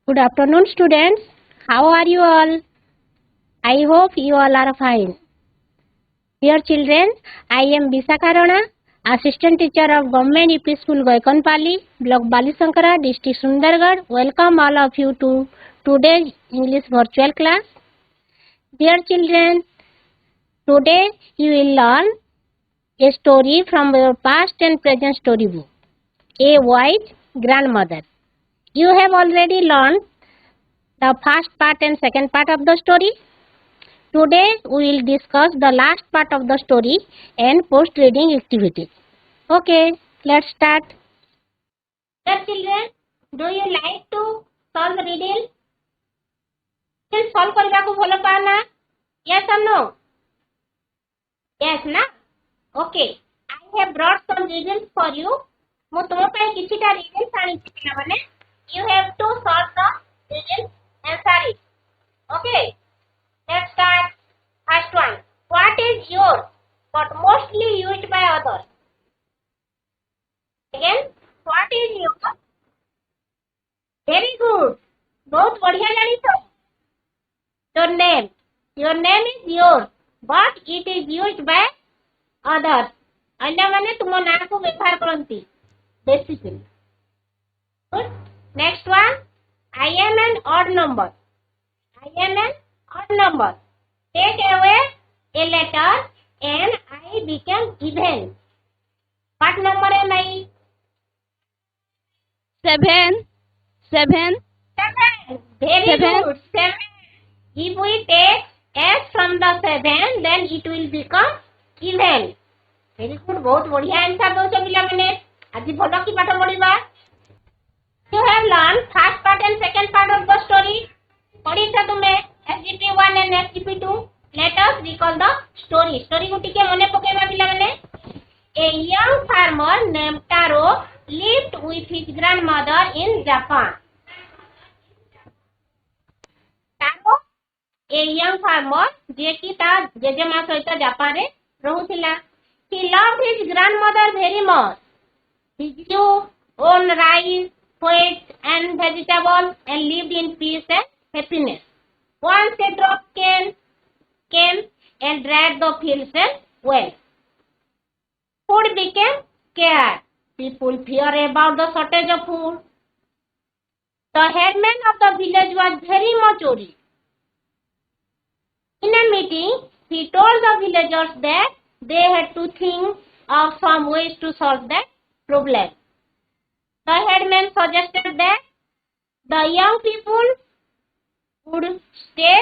Good afternoon, students. How are you all? I hope you all are fine. Dear children, I am Rana, Assistant Teacher of Government UP School Goikonpally, Block Balisankara, District Sundargarh. Welcome all of you to today's English virtual class. Dear children, today you will learn a story from your past and present storybook, A Wise Grandmother. You have already learned the first part and second part of the story. Today we will discuss the last part of the story and post-reading activities. Okay, let's start. Dear children, do you like to solve riddle? Solve କରିବାକୁ ଭଲ ପାଆନା? Yes or no? Yes na? Okay. I have brought some riddles for you. ମୁଁ ତୁମ ପାଇଁ କିଛିଟା riddles ଆଣିଛି ପିଲାମାନେ. You have to solve the riddles and answer it. Okay. Let's start. First one. What is yours but mostly used by others? Again, what is yours? Very good. बहुत बढ़िया जानिছো. Your name. Your name is yours, but it is used by others. अन्यମାନେ ତୁମ ନାଁକୁ ବ୍ୟବହାର କରନ୍ତି. Basically. Good. Next one. I am an odd number. I am an odd number. Take away a letter and I became even. What number am I? 7. 7. 7. Very 7. good. 7. If we take S from the 7, then it will become even. Very good. बहुत बढ़िया answer दो पिलाମାନେ. आज ଭଲ କି ପାଠ ପଢିବା. You have learned first part and second part of the story. पढ़िଛ तुमे SGPIII and SGPIII. Let us recall the story. Story को टिके मने पकेबा पिलाମାନେ. A young farmer named Taro lived with his grandmother in Japan. Taro, a young farmer, जे कि ता जेजेमा सहित Japan रे रहुथिला. He loved his grandmother very much. He grew own rice, wheat and vegetables and lived in peace and happiness. Once a drought came and dried the fields and wells. Food became scarce. People feared about the shortage of food. The headman of the village was very much worried. In a meeting, he told the villagers that they had to think of some ways to solve that problem. The headman suggested that the young people would stay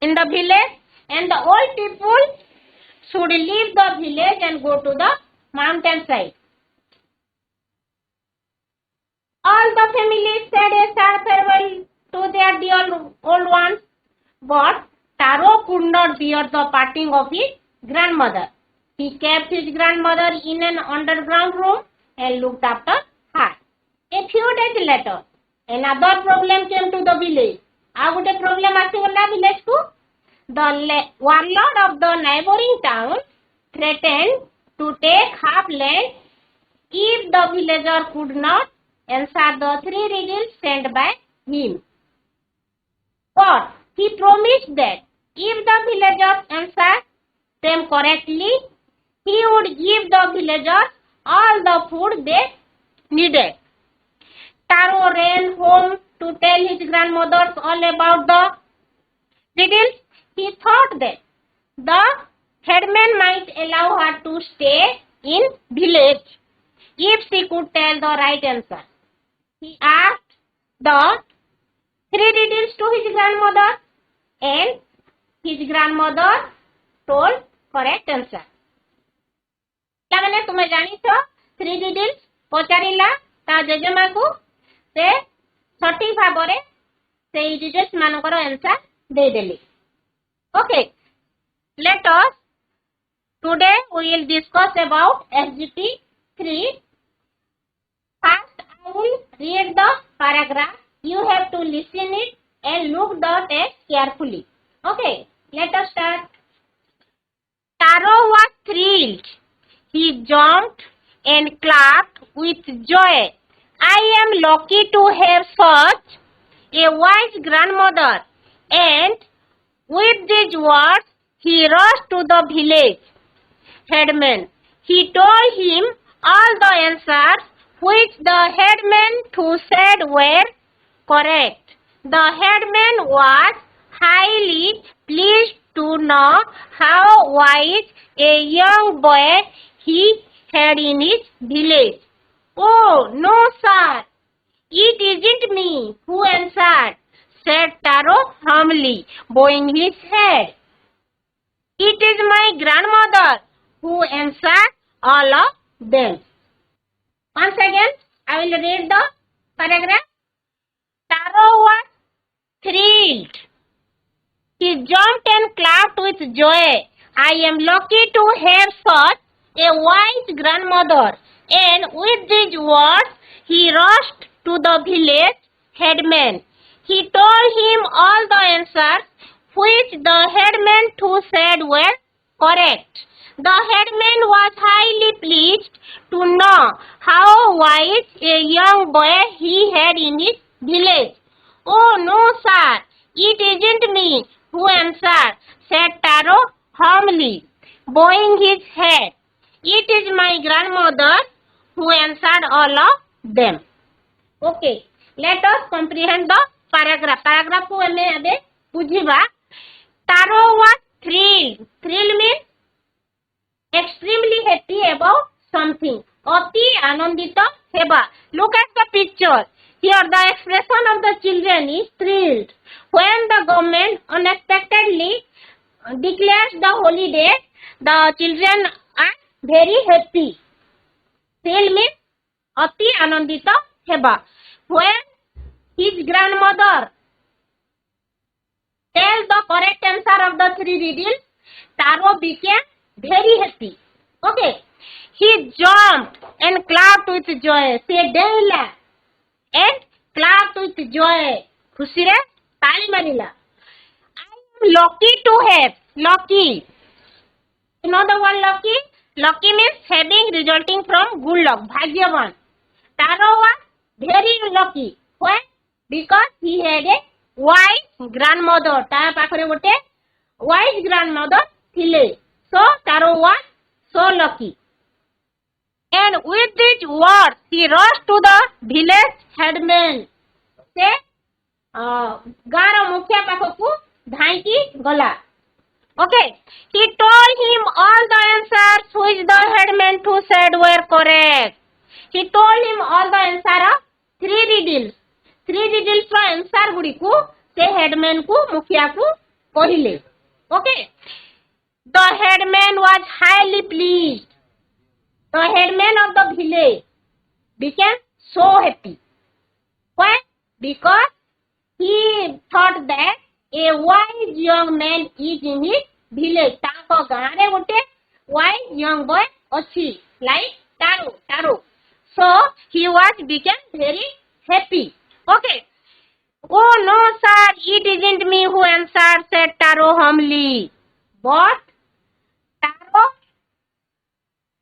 in the village and the old people should leave the village and go to the mountainside. All the families said a sad farewell to their dear old ones, but Taro could not bear the parting of his grandmother. He kept his grandmother in an underground room and looked after her. A few days later, another problem came to the village. Now one problem ଆସିଗଲା village ku. The warlord of the neighboring town threatened to take half land if the villager could not answer the 3 riddles sent by him. But he promised that if the villagers answered them correctly, he would give the villagers all the food they needed. Taro ran home to tell his grandmother all about the riddles. He thought that the headman might allow her to stay in village if she could tell the right answer. He asked the 3 riddles to his grandmother and his grandmother told correct answer. ପିଲାମାନେ ତୁମେ ଜାଣିଛ 3 riddles ପଚାରିଲା ତା ଜେଜେମା କୁ ସେ ସଠିକ ଭାବରେ ସେଇ riddles ମାନଙ୍କର ଆନ୍ସର ଦେଇଦେଲି. Okay, let us today we will discuss about SGPIII. First, I will read the paragraph. You have to listen it and look the text carefully. Okay, let us start. Taro was thrilled. He jumped and clapped with joy I am lucky to have such a wise grandmother. And with these words, he rushed to the village headman. He told him all the answers which the headman too said were correct. The headman was highly pleased to know how wise a young boy he had in his village. Oh, no, sir, it isn't me who answered, said Taro humbly, bowing his head. It is my grandmother who answered all of them. Once again, I will read the paragraph. Taro was thrilled. He jumped and clapped with joy. I am lucky to have such a wise grandmother. And with these words, he rushed to the village headman. He told him all the answers which the headman too said were correct. The headman was highly pleased to know how wise a young boy he had in his village. Oh, no, sir, it isn't me who answered, said Taro humbly, bowing his head. It is my grandmother who answered all of them. Okay, let us comprehend the paragraph. Paragraph को हमें अबे बुझिबा. Taro was thrilled. Thrill means extremely happy about something. अति आनंदित हेबा. Look at the picture. Here the expression of the children is thrilled. When the government unexpectedly declares the holiday, the children are very happy. Thrill means अति आनंदित हेबा. When his grandmother tells the correct answer of the three riddles, Taro became very happy. Okay. He jumped and clapped with joy. Say della and clapped with joy. खुशी रे ताली मारिला. I am lucky to have. Lucky. You know the word lucky? Lucky means having resulting from good luck. भाग्यवान. Taro was very lucky. Why? Because he had a wise grandmother. ता पाखरे गोटे wise grandmother थिले. So Taro was so lucky. And with these words, he rushed to the village headman. से गाँव मुखिया पाखकू धाईकी गला. Okay. He told him all the answers which the headman too said were correct. He told him all the answer of three riddles. Three riddles row answer Gudi को से headman को मुखिया को कहिले. Okay. The headman was highly pleased. The headman of the village became so happy. Why? Because he thought that a wise young man is in his village. ताको गाँव रे गोटे wise young boy अच्छी like Taro. So he became very happy. Okay. Oh no, sir, it isn't me who answered, said Taro humbly. But Taro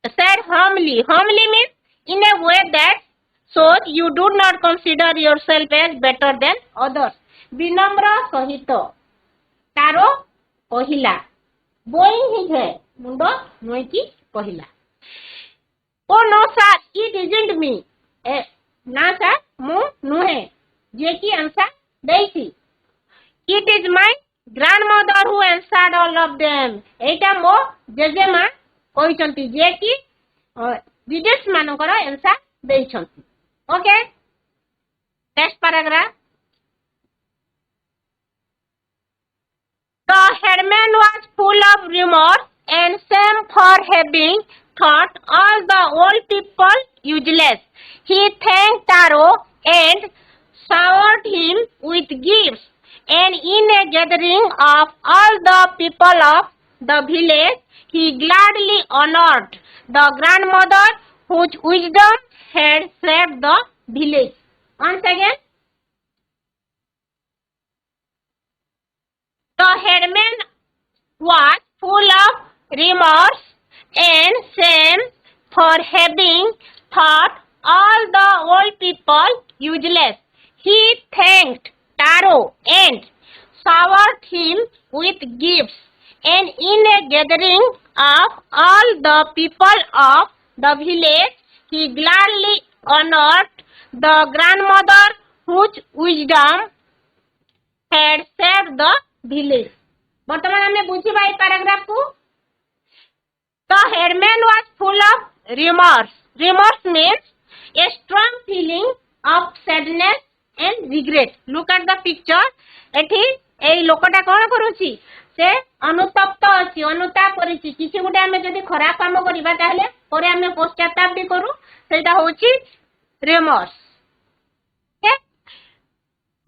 said humbly. Humbly means in a way that shows you do not consider yourself as better than others. विनम्र सहित Taro कहिला. Bowing his head. मुंडो नोईकी कहिला. Oh no, sir, it isn't me. ना sir, मु नुहे. जे की answer देइसी. It is my grandmother who answered all of them. एटा मो जेजेमा कहिसंती जे की विदेश मानकर answer देइसंती. Okay. Next paragraph. The headman was full of remorse and shame for having thought all the old people useless. He thanked Taro and showered him with gifts, and in a gathering of all the people of the village, he gladly honored the grandmother whose wisdom had saved the village. Once again. The headman was full of remorse and shame for having thought all the old people useless. He thanked Taro and showered him with gifts. And in a gathering of all the people of the village, he gladly honored the grandmother whose wisdom had saved the village. ବର୍ତ୍ତମାନ ଆମେ ବୁଝିବା এই paragraph କୁ. The headman was full of remorse. Remorse means a strong feeling of sadness and regret. Look at the picture. ଏଠି ଏଇ ଲୋକଟା କଣ କରୁଛି? ସେ ଅନୁତପ୍ତ ଅଛି, ଅନୁତାପ କରିଛି. କିଛି ଗୋଟେ ଆମେ ଯଦି ଖରାପ କାମ କରିବା ତାହେଲେ ପରେ ଆମେ ପଶ୍ଚାତାପ ବି କରୁ. ସେଇଟା ହଉଛି remorse. Okay?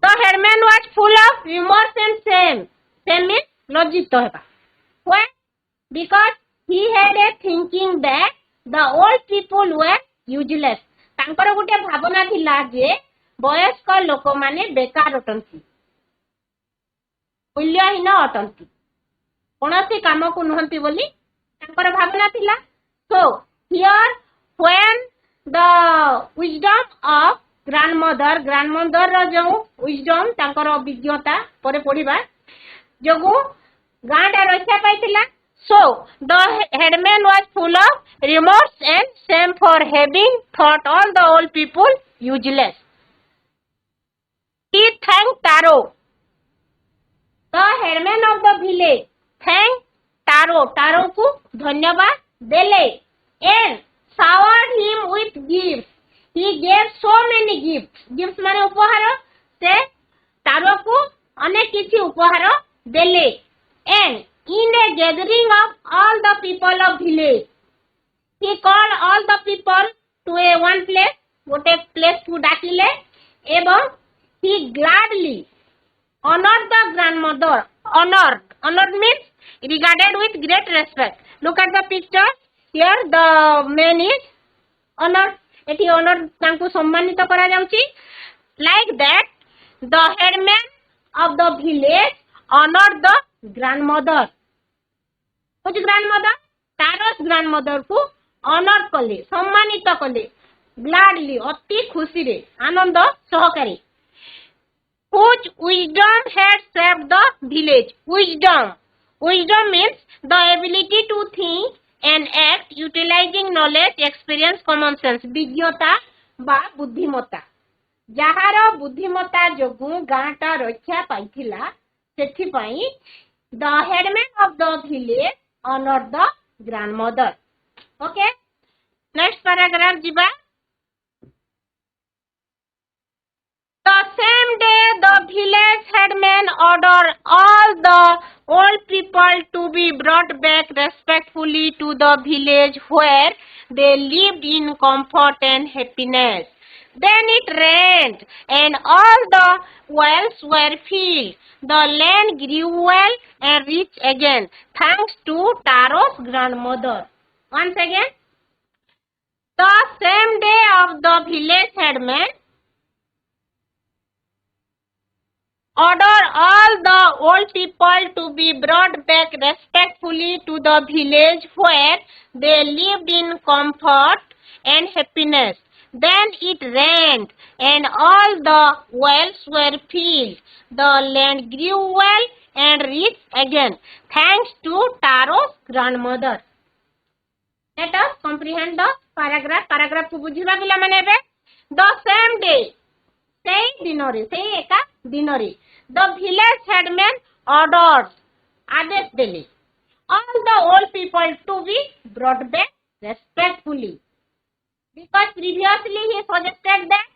The headman was full of remorse and shame. Shame means ଲଜ୍ଜିତ ହେବା. Why? Because he had a thinking that the old people were useless. ତାଙ୍କର ଗୋଟେ ଭାବନା ଥିଲା ଯେ ବୟସ୍କ ଲୋକମାନେ ବେକାର ଅଟନ୍ତି, ମୂଲ୍ୟହୀନ ଅଟନ୍ତି, କୌଣସି କାମକୁ ନୁହନ୍ତି ବୋଲି ତାଙ୍କର ଭାବନା ଥିଲା. So here when the wisdom of grandmother ର ଯୋଉ wisdom ତାଙ୍କର ଅଭିଜ୍ଞତା ପରେ ପଢିବା ଯୋଗୁ ଗାଁଟା ରକ୍ଷା ପାଇଥିଲା. So the headman was full of remorse and shame for having thought all the old people useless. He thanked Taro. The headman of the village thanked Taro. Taro को धन्यवाद देले and showered him with gifts. He gave so many gifts. Gifts माने उपहार. से Taro को अनेक किसी उपहार देले. And in a gathering of all the people of village, he called all the people to a one place. गोटे place को डाकिले एवं he gladly honored the grandmother. Honored means regarded with great respect. Look at the picture. Here the man is honored. एठी honored तांको सम्मानित करा जाउची. Like that, the headman of the village honored the grandmother. Which grandmother? Taro's grandmother को honor कले, सम्मानित कले, gladly, अति खुशी रे, आनंद सहकारी. Whose wisdom had saved the village. Wisdom means the ability to think and act utilizing knowledge, experience, common sense. विज्ञता बा बुद्धिमत्ता. ଯାହାର ବୁଦ୍ଧିମତ୍ତା ଯୋଗୁଁ ଗାଁଟା ରକ୍ଷା ପାଇଥିଲା, ସେଥିପାଇଁ the headman of the village honored the grandmother. Okay? Next paragraph jiba. The same day the village headman ordered all the old people to be brought back respectfully to the village where they lived in comfort and happiness. Then it rained and all the wells were filled. The land grew well and rich again, thanks to Taro's grandmother. Once again, the same day of the village headman ordered all the old people to be brought back respectfully to the village where they lived in comfort and happiness. Then it rained and all the wells were filled. The land grew well and rich again, thanks to Taro's grandmother. Let us comprehend the paragraph. Paragraph को बुझिबा पिला माने बे. The same day, सेई दिनरे, सेई एका दिनरे, the village headman ordered, आदेश देले, all the old people to be brought back respectfully. Because previously he suggested that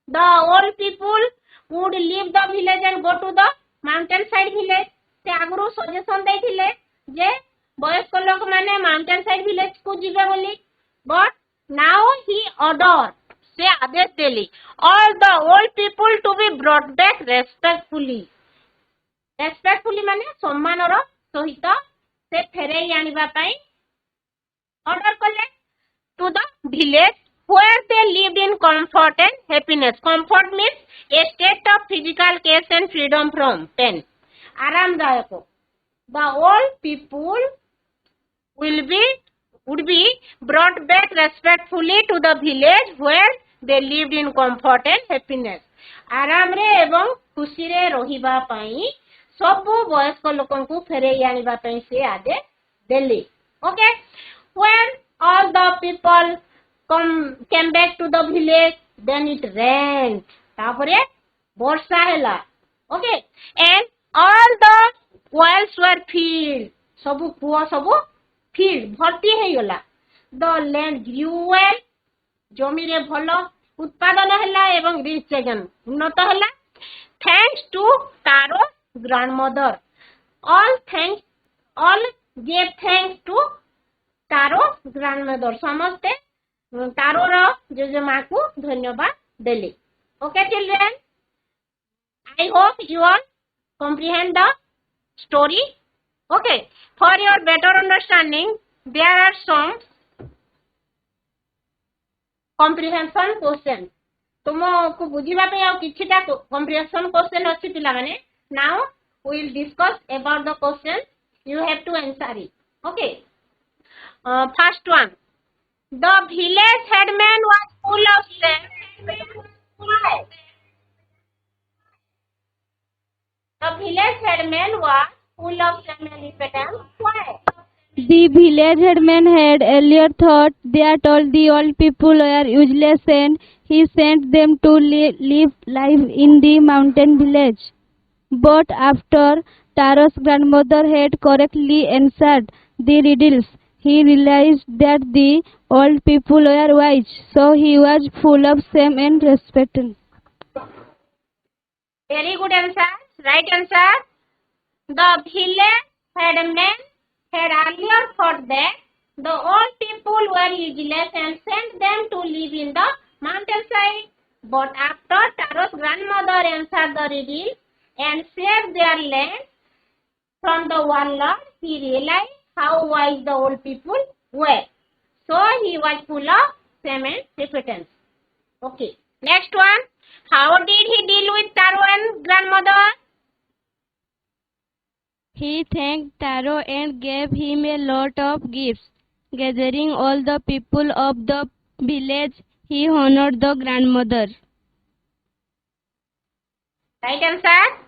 the old people would leave the village and go to the mountain side village. से आगुरु suggestion देथिले जे बयस्क लोक माने mountain side village को जिबे बोली. But now he ordered, से आदेश देली, all the old people to be brought back respectfully. Respectfully माने सम्मानर सहित से फेरेई आनिबा पई ऑर्डर कले to the village where they lived in comfort and happiness. Comfort means a state of physical care and freedom from pain. आरामदायक. The old people would be brought back respectfully to the village where they lived in comfort and happiness. आरामरे एवं खुशी रे रहिबा पई सबु वयस्क लोकंकु फेरेई आनिबा पई से आदे देली. Okay, when all the people came back to the village, then it rained. तापरे वर्षा हैला. Okay, and all the wells were filled. सबु कुआ सबु filled भर्ती हे गला. The land grew well. जमी रे भलो उत्पादन हैला एवं रिच अगेन उन्नत हैला. Thanks to Taro's grandmother. All gave thanks to Taro's grandmother. समस्ते तारो रो जेजेमा को धन्यवाद देले. Okay children, I hope you all comprehend the story. Okay, for your better understanding, there are some comprehension questions. तुमको बुझिबा पे और किछिटा comprehension question अछि पिला माने. Now we will discuss about the questions. You have to answer it. Okay. First one. The village headman was full of shame. The village headman was full of shame and repentance. Why? The village headman had earlier thought that all the old people were useless and he sent them to live life in the mountain village. But after Taro's grandmother had correctly answered the riddles, he realized that the old people were wise, so he was full of shame and repentance. Very good answer. Right answer. The village headman had earlier thought that the old people were useless and sent them to live in the mountainside. But after Taro's grandmother answered the riddle and saved their land from the warlord, he realized how wise the old people were. So he was full of shame and repentance. Okay. Next one. How did he deal with Taro and grandmother? He thanked Taro and gave him a lot of gifts. Gathering all the people of the village, he honored the grandmother. Right answer.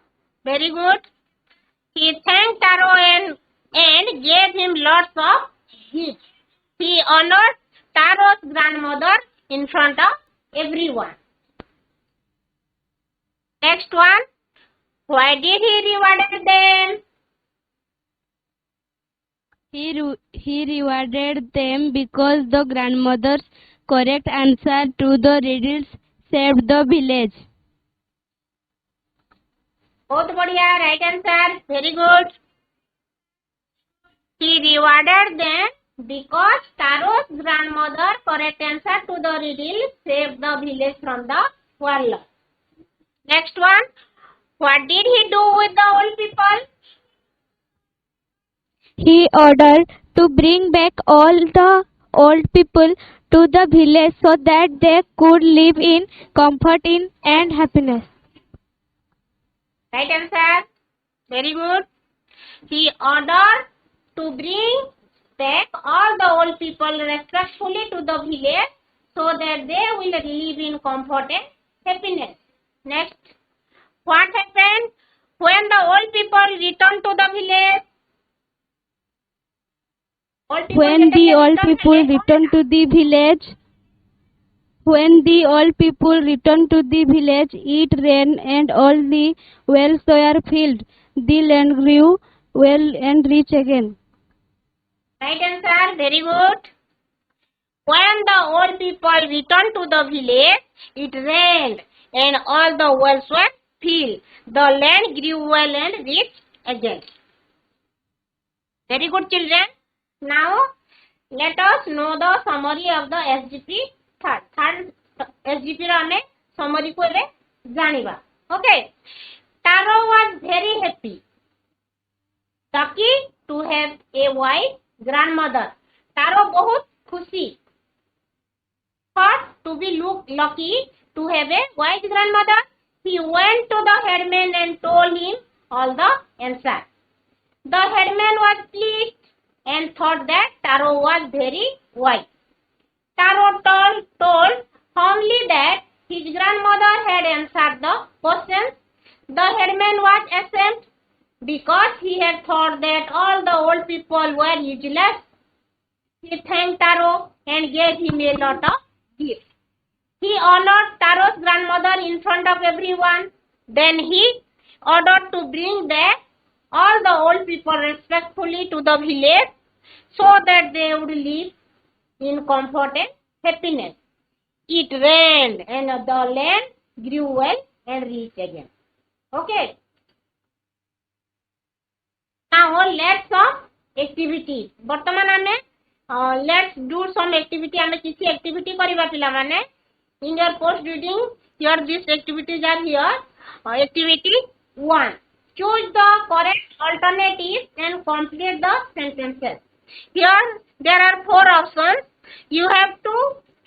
Very good. He thanked Taro and gave him lots of gifts. He honored Taro's grandmother in front of everyone. Next one. Why did he reward them? He rewarded them because the grandmother's correct answer to the riddles saved the village. बहुत बढ़िया. Right answer. Very good. He rewarded them because Taro's grandmother correct answer to the riddle saved the village from the warlord. Next one. What did he do with the old people? He ordered to bring back all the old people to the village so that they could live in comfort and happiness. Right answer. Very good. He ordered to bring back all the old people respectfully to the village so that they will live in comfort and happiness. Next. What happened when the old people returned to the village? When the old people returned to the village, it rained and all the wells were filled. The land grew well and rich again. Right answer. Very good. When the old people returned to the village, it rained and all the wells were filled. The land grew well and rich again. Very good, children. Now, let us know the summary of the SGP third SGP रे summary को ले जानिबा. Okay. Taro was very happy, lucky to have a wise grandmother. Taro बहुत खुशी, thought to be lucky to have a wise grandmother. He went to the headman and told him all the answers. The headman was pleased and thought that Taro was very wise. Taro told Only that his grandmother had answered the questions. The headman was ashamed because he had thought that all the old people were useless. He thanked Taro and gave him a lot of gifts. He honored Taro's grandmother in front of everyone. Then he ordered to bring back all the old people respectfully to the village so that they would live in comfort and happiness. It rained and the land grew well and rich again. Okay. Now let's some activities. ବର୍ତ୍ତମାନ ଆମେ let's do some activity. ଆମେ କିଛି activity କରିବା ପିଲାମାନେ. In your post reading, here these activities are here. Activity 1. Choose the correct alternatives and complete the sentences. Here there are 4 options. You have to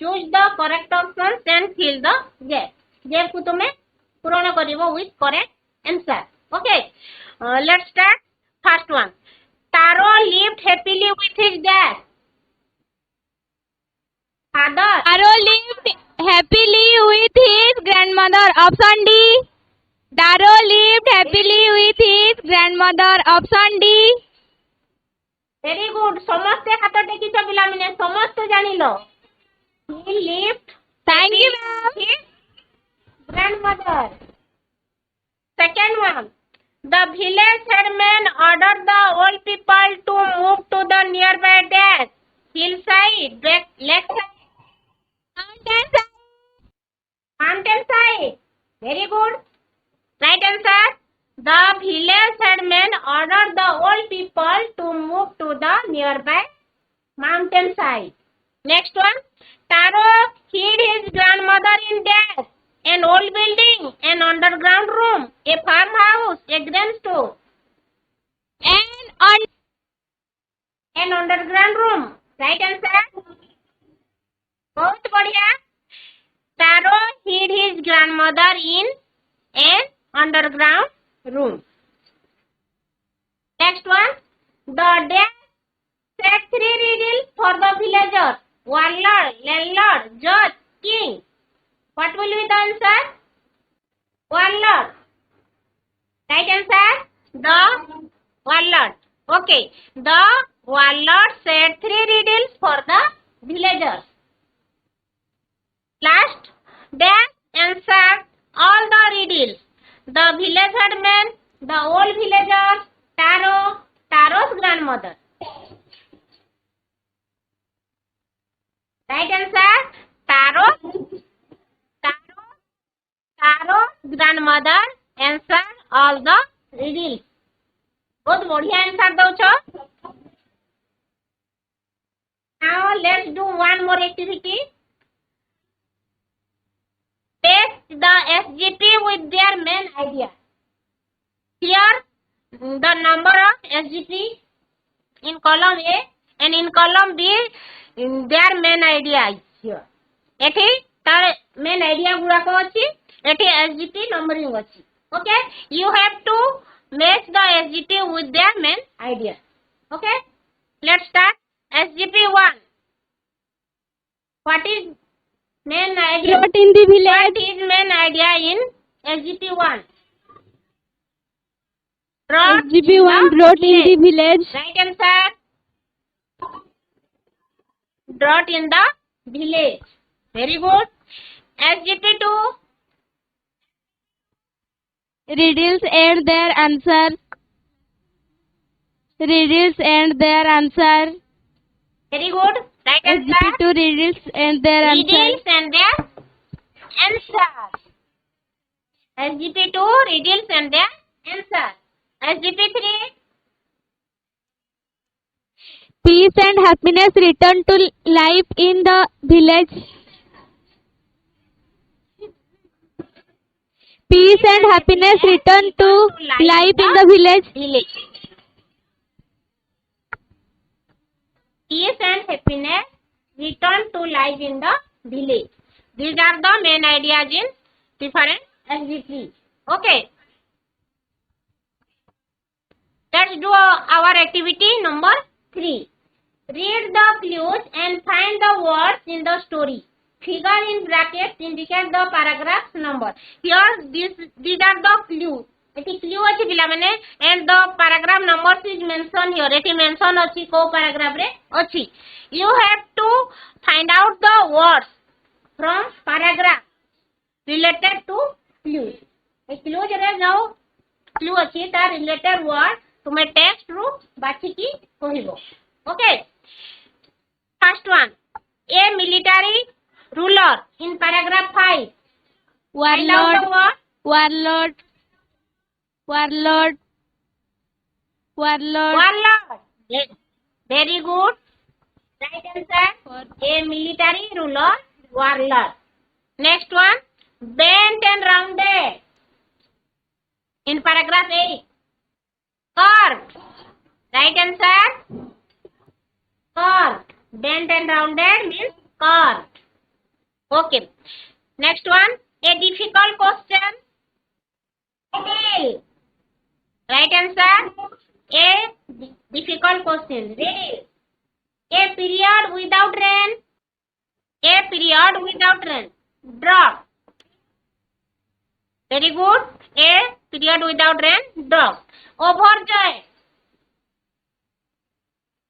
choose the correct options and fill the gap. Gap को तुम्हें पूर्ण करिवो with correct answer. Okay. Let's start. First one. Taro lived happily with his dad. Father. Taro lived happily with his grandmother. Option D. Taro lived happily with his grandmother. Option D. Very good. ସମସ୍ତେ ହାତ ଟେକିଛ ପିଲାମାନେ ସମସ୍ତେ ଜାଣିଲ. He lived. Thank you, ma'am. His grandmother. Second one. The village headman ordered the old people to move to the nearby dash, hillside, lakeside, mountainside. Very good. Right answer. The village headman ordered the old people to move to the nearby mountainside. Next one. Taro hid his grandmother in dash, an old building, an underground room, a farmhouse, a grain store, an underground room. Right answer. बहुत बढ़िया. Taro hid his grandmother in an underground room. Next one. The dad set 3 riddles for the villagers. Warlord, landlord, judge, king. What will be the answer? Warlord. Right answer? The warlord. Okay. The warlord said 3 riddles for the villagers. Last, they answered all the riddles. The village headman, the old villagers, Taro's grandmother. Right answer? Taro's grandmother answered all the riddles. बहुत बढ़िया answer दौछ. Now let's do one more activity. Test the SGP with their main idea. Here the number of SGP in column A and in column B their main idea is here. एठी तार main idea गुड़ा को अच्छी. एठी SGP numbering अच्छी. Okay. You have to match the SGP with their main idea. Okay. Let's start. SGP1. What is main idea? Brought in the village. What is main idea in SGP1? Brought SGP1 brought in the village. Right answer. Brought in the village. Very good. SGP2. Riddles and their answer. Riddles and their answer. Very good. Right answer. SGP2 riddles and their answer. Riddles and their answer. SGP2 riddles and their answer. SGP3. Peace and happiness return to life in the village. Peace and happiness return to life in the village. Peace and happiness return to life in the village. These are the main ideas in different SGP. Okay. Let's do our activity number 3. Read the clues and find the words in the story. Figure in brackets indicate the paragraph number. Here these are the clue. Eighty clue अछि पिला माने and the paragraph numbers is mentioned here. Eighty mention अछि को paragraph रे अछि. You have to find out the words from paragraph related to clue. A clue जरे जाओ clue अछि ता रिलेटेड वर्ड तुमे टेक्स्ट रु बाछि की कहिबो. Okay. First one, a military ruler in paragraph 5. Warlord. Very good. Right answer. A military ruler, warlord. Next one, bent and rounded. In paragraph 8. Curved. Right answer. Curved. Bent and rounded means curved. Okay. Next one, a difficult question. Riddle. Right answer. A difficult question. Riddle. A period without rain. A period without rain. Drought. Very good. A period without rain. Drought. Overjoyed.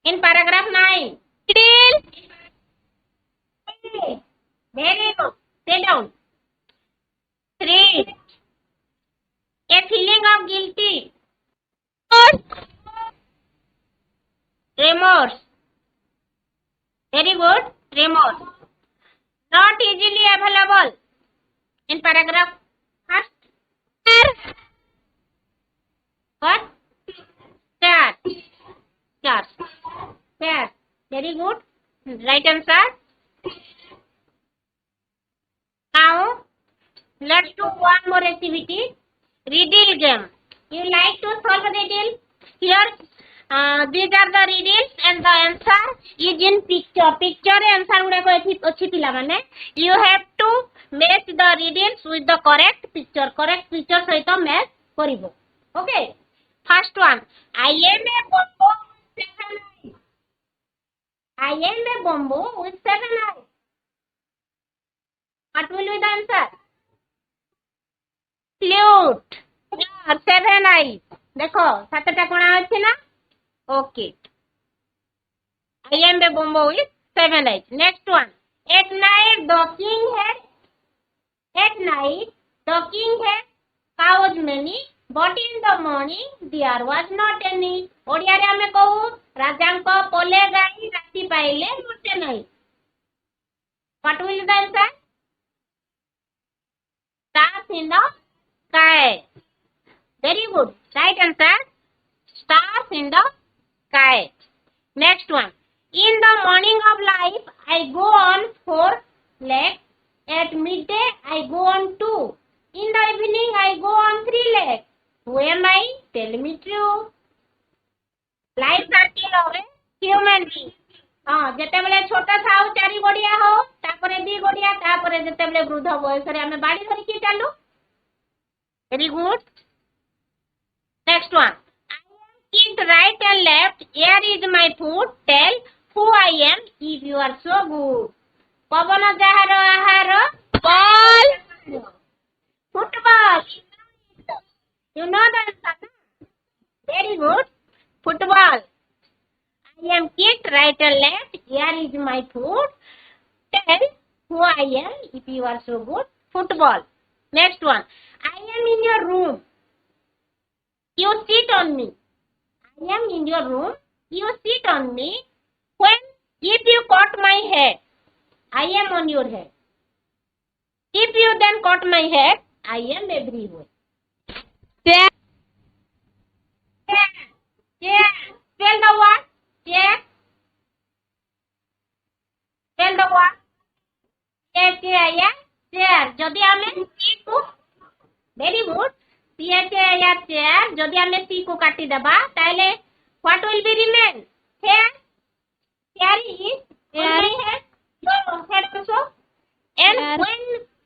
In paragraph 9. Riddle. Very good. Sit down. 3. A feeling of guilty. Remorse. Very good. Remorse. Not easily available. In paragraph first. What? Scarce. Very good. Right answer. Now, let's do one more activity. Riddle game. You like to solve a riddle? Here, these are the riddles and the answer is in picture. Picture answer गुड़े को अच्छी पिला माने. You have to match the riddles with the correct picture. Correct picture सहित match करिवो. Okay. First one. I am a bamboo with 7 eyes. I am a bamboo with 7 eyes. What will be the answer? Flute. 7 eyes. देखो 7टा कोणा अछि ना. Okay. I am a bamboo with 7 eyes. Next one. At night the king had cows many, but in the morning there was not any. Odia रे हमें कहू राजांको पोले गाई राती पाइले मुटे नहीं. What will be the answer? Stars in the sky. Very good. Right answer. Stars in the sky. Next one. In the morning of life, I go on 4 legs. At midday, I go on 2. In the evening, I go on 3 legs. Who am I? Tell me true. Life cycle of a human being. हाँ जेते बेले छोटा थाउ 4 गोड़िया हो तापरे 2 गोड़िया तापरे जेते बेले वृद्ध बयस रे हमें बाड़ी धरि के चालू. Very good. Next one. I am kicked right and left. Here is my foot. Tell who I am if you are so good. पवन जहार आहार. Ball. Football. You know the answer. Very good. Football. I am kicked right and left. Here is my foot. Tell who I am if you are so good. Football. Next one. I am in your room. You sit on me. I am in your room. You sit on me. If you cut my head, I am on your head. If you then cut my head, I am everywhere. Chair. Spell the word. Chair. Spell the word. Chair. जदि हमें C को very good. chair. जदि हमें C को काटी दबा ताले what will be remain? Hair. Hair is only head. Your head also. And when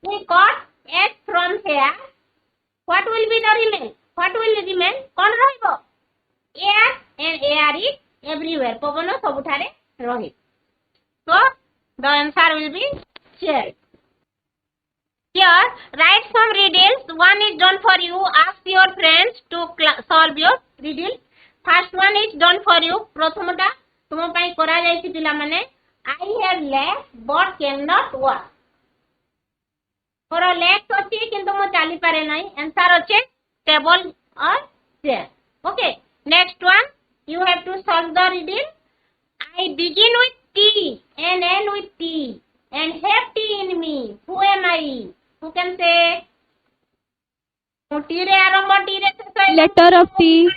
we cut S from hair, what will be the remain? What will remain? कौन रहिबो? Air and air is everywhere. पवन सबुठारे रही. So the answer will be chair. Here, write some riddles. One is done for you. Ask your friends to solve your riddle. First one is done for you. प्रथमटा तुम पाई करा जायछि पिला माने. I have legs but cannot walk. More legs अछि किंतु मो चली पारे नै. आंसर अछि table or chair. Okay. Next one, you have to solve the riddle. I begin with T and end with T and have T in me. Who am I? Who can say? T re arambha, T re sheso. Letter of T.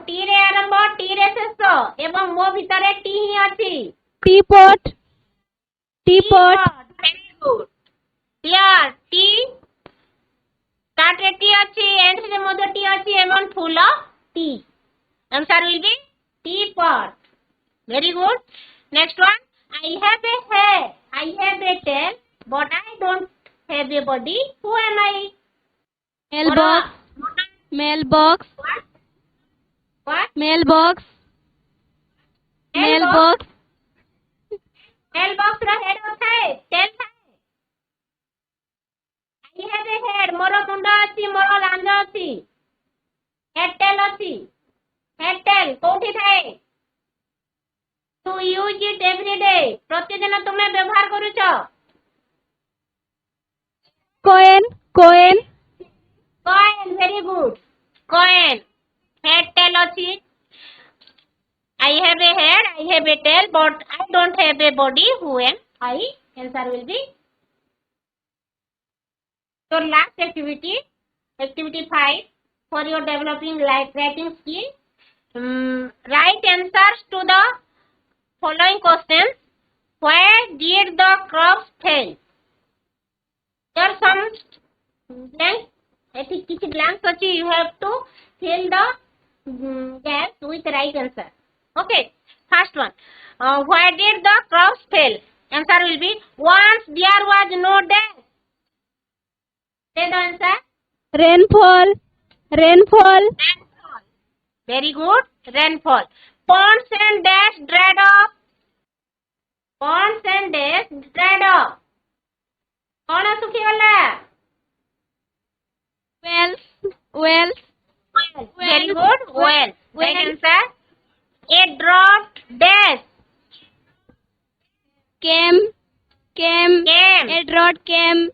T re arambha, T re sheso. Ebong mo bhitare T hi achi. Teapot. Teapot. Very good. Here T. Start re T achi, end re modho T achi, ebong full of T. Answer will be teapot. Very good. Next one. I have a head. I have a tail, but I don't have a body. Who am I? Mailbox. Mailbox. What? What? Mailbox. Mailbox. Mailbox रा head होता है, tail था. I have a head. मोरो मुंडा अच्छी, मोरो लांजा अच्छी. Head tail अच्छी. Head tail कोठी था. To use it every day. प्रतिदिन तुम्हें व्यवहार करूछ. Coin. Coin. Coin, very good. Coin. Head tail अछि. I have a head, I have a tail, but I don't have a body. Who am I? Answer will be. So last activity, activity 5, for your developing writing skill. Write answers to the following questions. Where did the crops fail? There are some blanks. Blanks achi. You have to fill the gaps with right answer. Okay. First one. Where did the crops fail? Answer will be once there was no dash. Say the answer. Rainfall. Rainfall. Rainfall. Very good. Rainfall. Ponds and dash dried up. Ponds and dash dried up. कौन सुखी वाला? Wells. Wells. Very good. Well. Right answer. A dropped dash. Came. Came. Came. A drought came.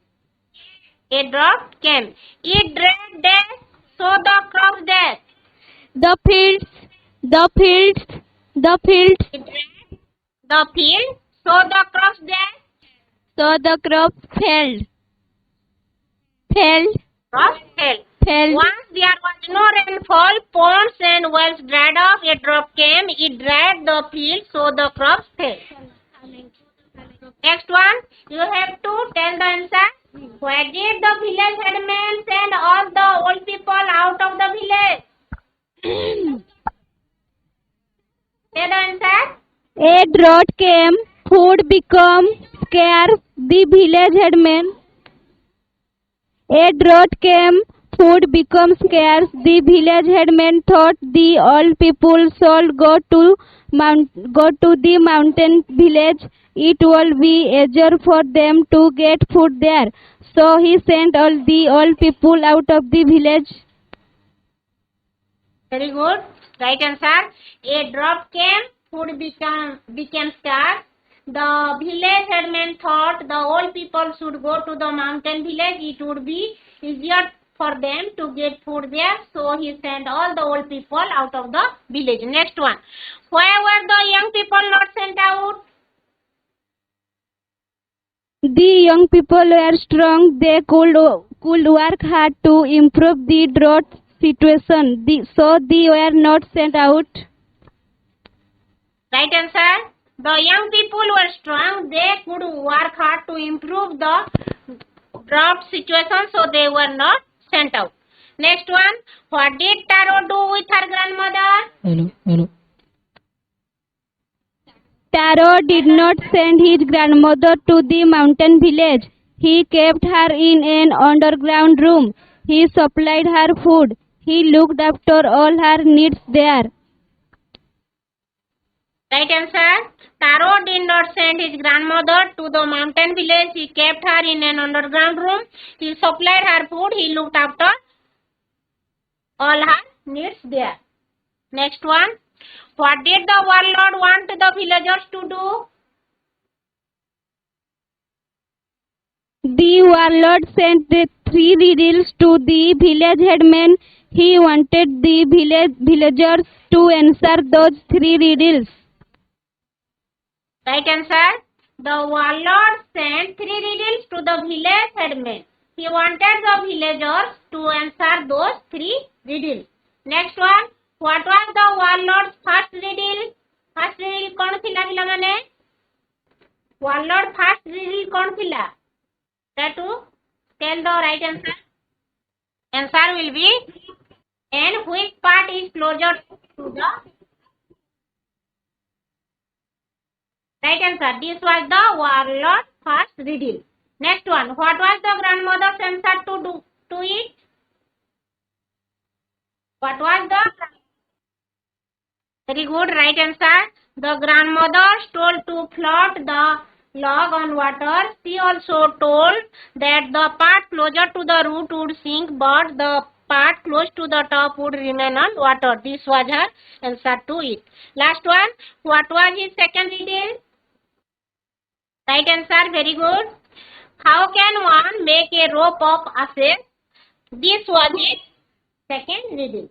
A drop came. It dragged dash. So the crops dash. The fields. The fields. The fields. It dragged the field. So the crops dash. So the crops failed. Failed. Crops fell. Failed. Once there was no rainfall, ponds and wells dried up, a drop came, it dried the field, so the crops fell. Next one, you have to tell the answer. Where did the village headman send all the old people out of the village? Say the answer. A drought came. Food became scarce. The village headman. A drought came. Food became scarce. The village headman thought the old people should go to the mountain village. It will be easier for them to get food there. So he sent all the old people out of the village. Very good. Right answer. A drop came. Food became scarce. The village headman thought the old people should go to the mountain village. It would be easier for them to get food there. So he sent all the old people out of the village. Next one. Why were the young people not sent out? The young people were strong. They could work hard to improve the drought situation. So they were not sent out. Right answer. The young people were strong. They could work hard to improve the drought situation. So they were not sent out. Next one. What did Taro do with her grandmother? Hello. Taro did not send his grandmother to the mountain village. He kept her in an underground room. He supplied her food. He looked after all her needs there. Right answer. Taro did not send his grandmother to the mountain village. He kept her in an underground room. He supplied her food. He looked after all her needs there. Next one. What did the warlord want the villagers to do? The warlord sent the 3 riddles to the village headman. He wanted the villagers to answer those 3 riddles. Right answer. The warlord sent 3 riddles to the village headman. He wanted the villagers to answer those 3 riddles. Next one. What was the warlord's first riddle? First riddle कौन थिला पिलामाने? Warlord first riddle कौन थिला? Try to tell the right answer. Answer will be, and which part is closer to the right answer. This was the warlord first riddle. Next one. What was the grandmother's answer to it? What was the very good right answer. The grandmother told to float the log on water. She also told that the part closer to the root would sink, but the part close to the top would remain on water. This was her answer to it. Last one. What was his second riddle? Right answer. Very good. How can one make a rope of ashes? This was his second riddle.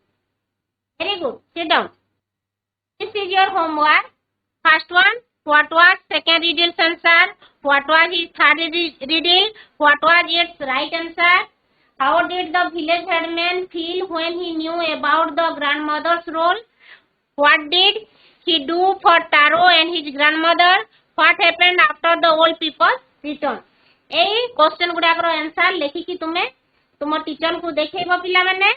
Very good. Sit down. This is your homework. First one, what was second riddle's answer? What was his third riddle? What was its right answer? How did the village headman feel when he knew about the grandmother's role? What did he do for Taro and his grandmother? What happened after the old people returned? এই question गुड़ाकर answer लेखिकी तुमे तुम teacher को देखैबो पिला माने.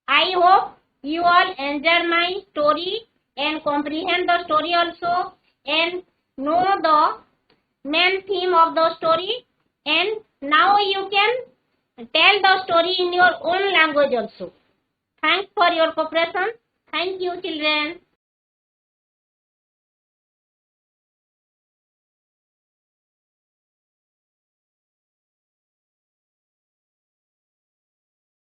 I hope you all enjoy my story and comprehend the story also and know the main theme of the story, and now you can tell the story in your own language also. Thanks for your cooperation. Thank you, children.